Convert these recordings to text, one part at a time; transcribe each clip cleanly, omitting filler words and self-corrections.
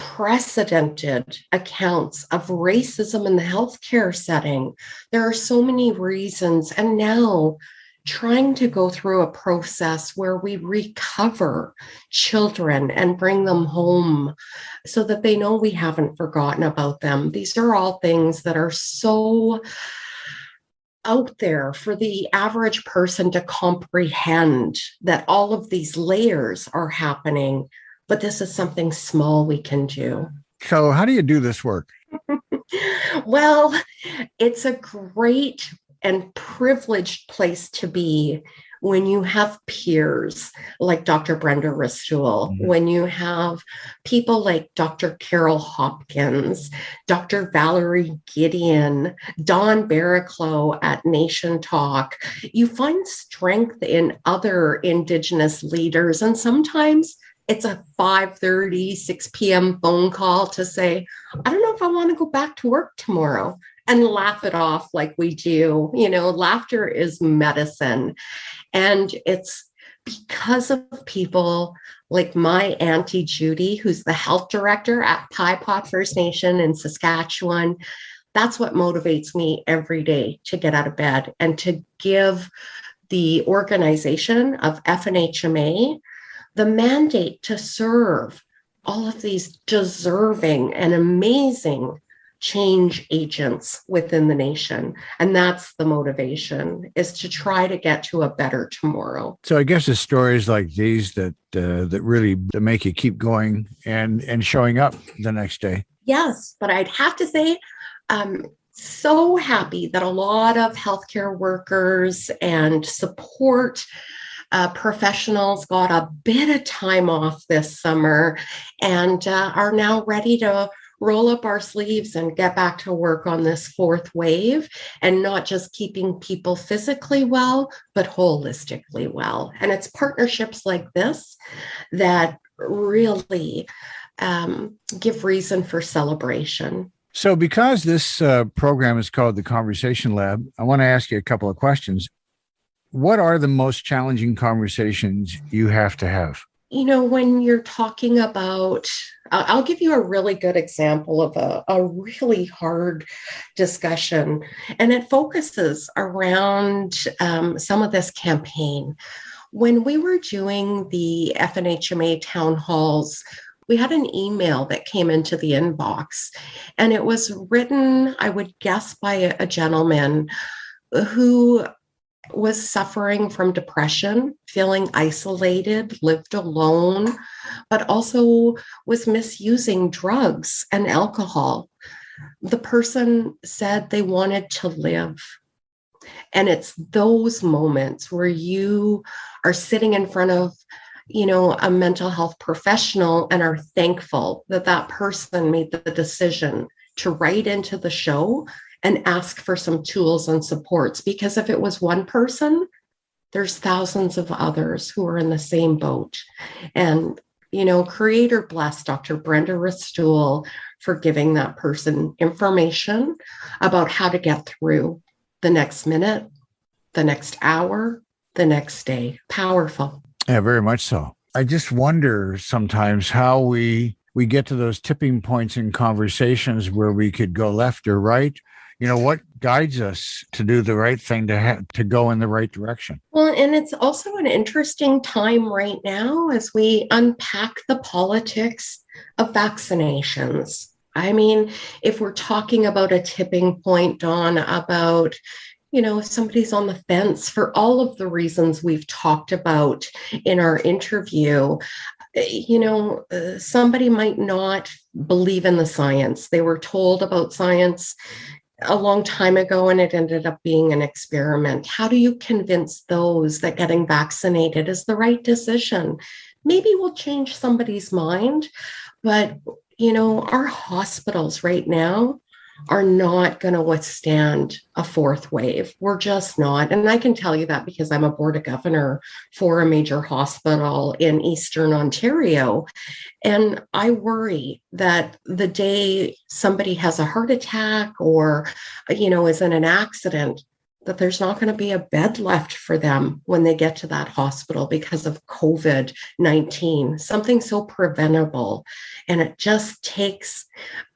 unprecedented accounts of racism in the healthcare setting. There are so many reasons. And now trying to go through a process where we recover children and bring them home so that they know we haven't forgotten about them. These are all things that are so out there for the average person to comprehend, that all of these layers are happening, but this is something small we can do. So how do you do this work? Well, it's a great and privileged place to be when you have peers like Dr. Brenda Ristool, when you have people like Dr. Carol Hopkins, Dr. Valerie Gideon, Dawn Barraclough at Nation Talk. You find strength in other Indigenous leaders, and sometimes it's a 5:30, 6 p.m. phone call to say, I don't know if I want to go back to work tomorrow, and laugh it off like we do. Laughter is medicine. And it's because of people like my Auntie Judy, who's the health director at Pie Pot First Nation in Saskatchewan. That's what motivates me every day to get out of bed and to give the organization of FNHMA the mandate to serve all of these deserving and amazing change agents within the nation. And that's the motivation, is to try to get to a better tomorrow. So I guess it's stories like these that really make you keep going and showing up the next day. Yes, but I'd have to say, so happy that a lot of healthcare workers and support professionals got a bit of time off this summer and are now ready to roll up our sleeves and get back to work on this fourth wave, and not just keeping people physically well, but holistically well. And it's partnerships like this that really give reason for celebration. So because this program is called the Conversation Lab, I want to ask you a couple of questions. What are the most challenging conversations you have to have? When you're talking about, I'll give you a really good example of a really hard discussion, and it focuses around some of this campaign. When we were doing the FNHMA town halls, we had an email that came into the inbox, and it was written, I would guess, by a gentleman who was suffering from depression, feeling isolated, lived alone, but also was misusing drugs and alcohol. The person said they wanted to live. And it's those moments where you are sitting in front of, a mental health professional and are thankful that that person made the decision to write into the show and ask for some tools and supports. Because if it was one person, there's thousands of others who are in the same boat. And, Creator bless Dr. Brenda Ristool for giving that person information about how to get through the next minute, the next hour, the next day. Powerful. Yeah, very much so. I just wonder sometimes how we get to those tipping points in conversations where we could go left or right. What guides us to do the right thing, to go in the right direction? Well, and it's also an interesting time right now as we unpack the politics of vaccinations. I mean, if we're talking about a tipping point, Dawn, about, if somebody's on the fence for all of the reasons we've talked about in our interview, somebody might not believe in the science. They were told about science a long time ago, and it ended up being an experiment. How do you convince those that getting vaccinated is the right decision? Maybe we'll change somebody's mind, but, our hospitals right now are not going to withstand a fourth wave. We're just not. And I can tell you that because I'm a board of governor for a major hospital in Eastern Ontario. And I worry that the day somebody has a heart attack or, is in an accident, that there's not going to be a bed left for them when they get to that hospital because of COVID-19, something so preventable. And it just takes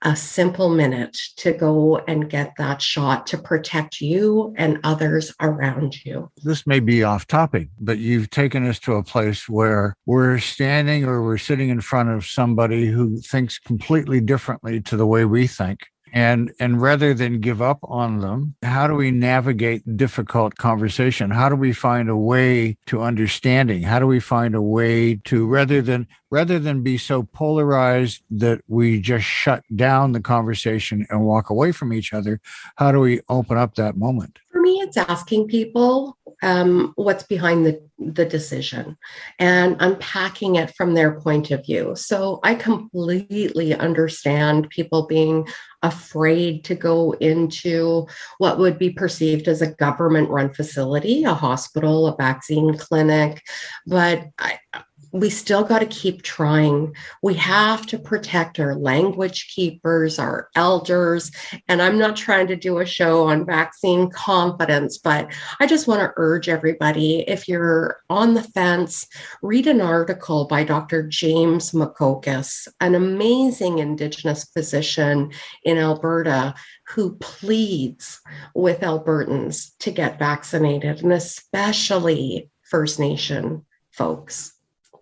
a simple minute to go and get that shot to protect you and others around you. This may be off topic, but you've taken us to a place where we're standing or we're sitting in front of somebody who thinks completely differently to the way we think. And rather than give up on them, how do we navigate difficult conversation? How do we find a way to understanding? How do we find a way to, rather than be so polarized that we just shut down the conversation and walk away from each other, how do we open up that moment? For me, it's asking people what's behind the decision and unpacking it from their point of view. So I completely understand people being afraid to go into what would be perceived as a government-run facility, a hospital, a vaccine clinic, but we still got to keep trying. We have to protect our language keepers, our elders. And I'm not trying to do a show on vaccine confidence, but I just want to urge everybody, if you're on the fence, read an article by Dr. James McCocus, an amazing indigenous physician in Alberta who pleads with Albertans to get vaccinated, and especially First Nation folks.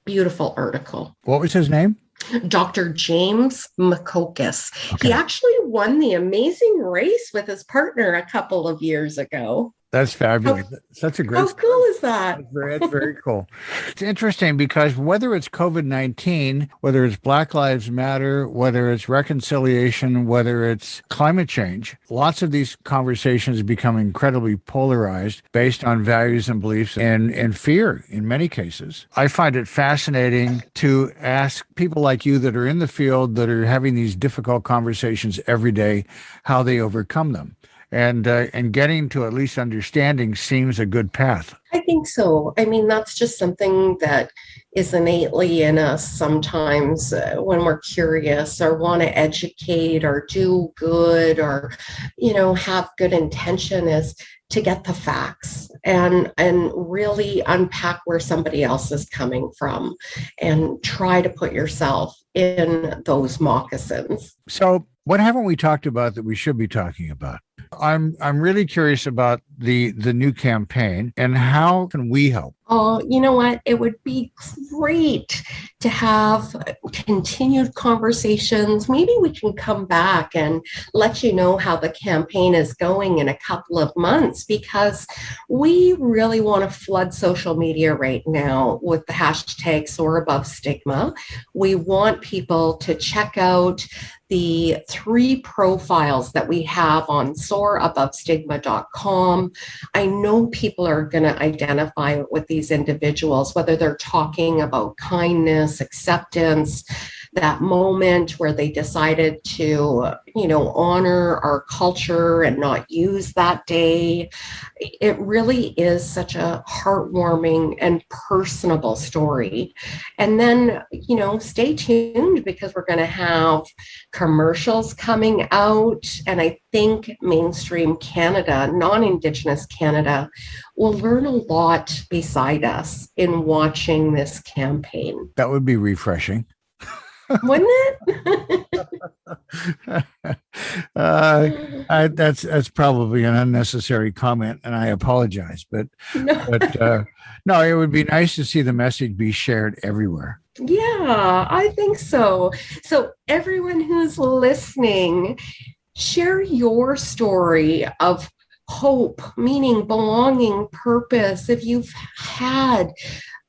Beautiful article. What was his name? Dr. James McCocus. Okay. He actually won the amazing race with his partner a couple of years ago. That's fabulous. That's a great. How cool is that? That's very cool. It's interesting because whether it's COVID-19, whether it's Black Lives Matter, whether it's reconciliation, whether it's climate change, lots of these conversations become incredibly polarized based on values and beliefs and fear in many cases. I find it fascinating to ask people like you that are in the field, that are having these difficult conversations every day, how they overcome them. And getting to at least understanding seems a good path. I think so. I mean, that's just something that is innately in us sometimes when we're curious or want to educate or do good or, have good intention, is to get the facts and really unpack where somebody else is coming from and try to put yourself in those moccasins. So what haven't we talked about that we should be talking about? I'm really curious about the new campaign and how can we help? Oh, you know what? It would be great to have continued conversations. Maybe we can come back and let you know how the campaign is going in a couple of months, because we really want to flood social media right now with the hashtag Soar Above Stigma. We want people to check out the 3 profiles that we have on soarabovestigma.com. I know people are going to identify with these individuals, whether they're talking about kindness, acceptance, that moment where they decided to, honor our culture and not use that day. It really is such a heartwarming and personable story. And then, stay tuned, because we're going to have commercials coming out. And I think mainstream Canada, non-Indigenous Canada, will learn a lot beside us in watching this campaign. That would be refreshing. Wouldn't it? That's probably an unnecessary comment, and I apologize. But no, it would be nice to see the message be shared everywhere. Yeah, I think so. So everyone who's listening, share your story of hope, meaning, belonging, purpose. If you've had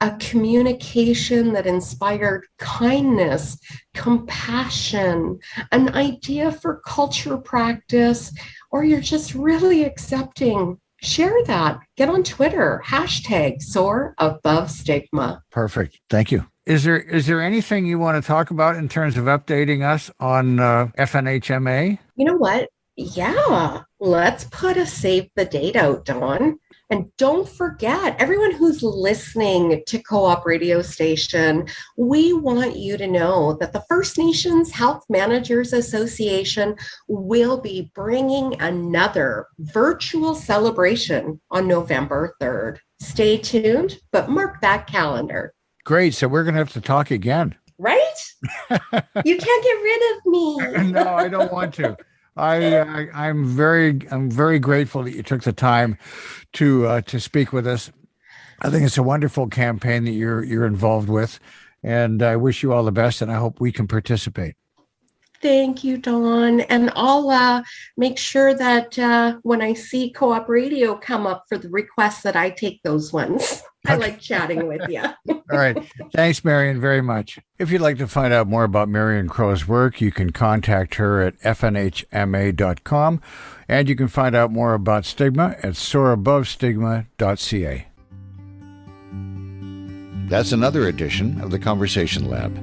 a communication that inspired kindness, compassion, an idea for culture practice, or you're just really accepting, share that. Get on Twitter, hashtag Soar Above Stigma. Perfect. Thank you. Is there anything you want to talk about in terms of updating us on FNHMA? You know what? Yeah, let's put a save the date out, Dawn. And don't forget, everyone who's listening to Co-op Radio Station, we want you to know that the First Nations Health Managers Association will be bringing another virtual celebration on November 3rd. Stay tuned, but mark that calendar. Great. So we're going to have to talk again. Right? You can't get rid of me. No, I don't want to. I'm very grateful that you took the time to speak with us. I think it's a wonderful campaign that you're involved with, and I wish you all the best. And I hope we can participate. Thank you, Dawn. And I'll make sure that when I see Co-op Radio come up for the requests that I take those ones. I like chatting with you. All right. Thanks, Marion, very much. If you'd like to find out more about Marion Crowe's work, you can contact her at fnhma.com, and you can find out more about stigma at soarabovestigma.ca. That's another edition of the Conversation Lab.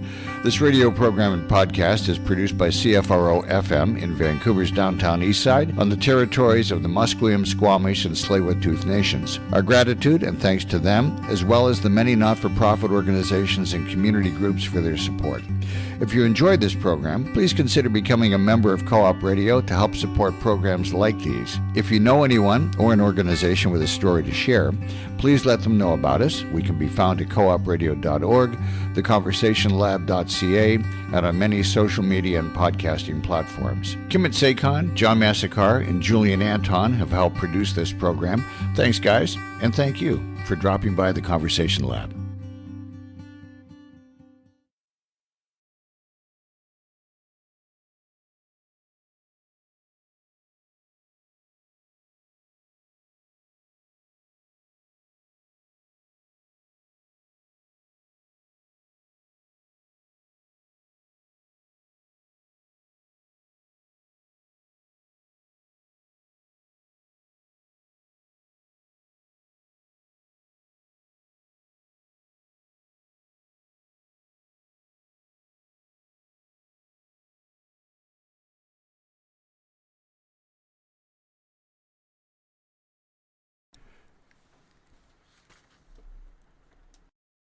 This radio program and podcast is produced by CFRO FM in Vancouver's downtown east side on the territories of the Musqueam, Squamish, and Tsleil-Waututh nations. Our gratitude and thanks to them, as well as the many not-for-profit organizations and community groups for their support. If you enjoyed this program, please consider becoming a member of Co-op Radio to help support programs like these. If you know anyone or an organization with a story to share, please let them know about us. We can be found at coopradio.org, theconversationlab.ca, and on many social media and podcasting platforms. Kimit Sekon, John Massacar, and Julian Anton have helped produce this program. Thanks, guys, and thank you for dropping by the Conversation Lab.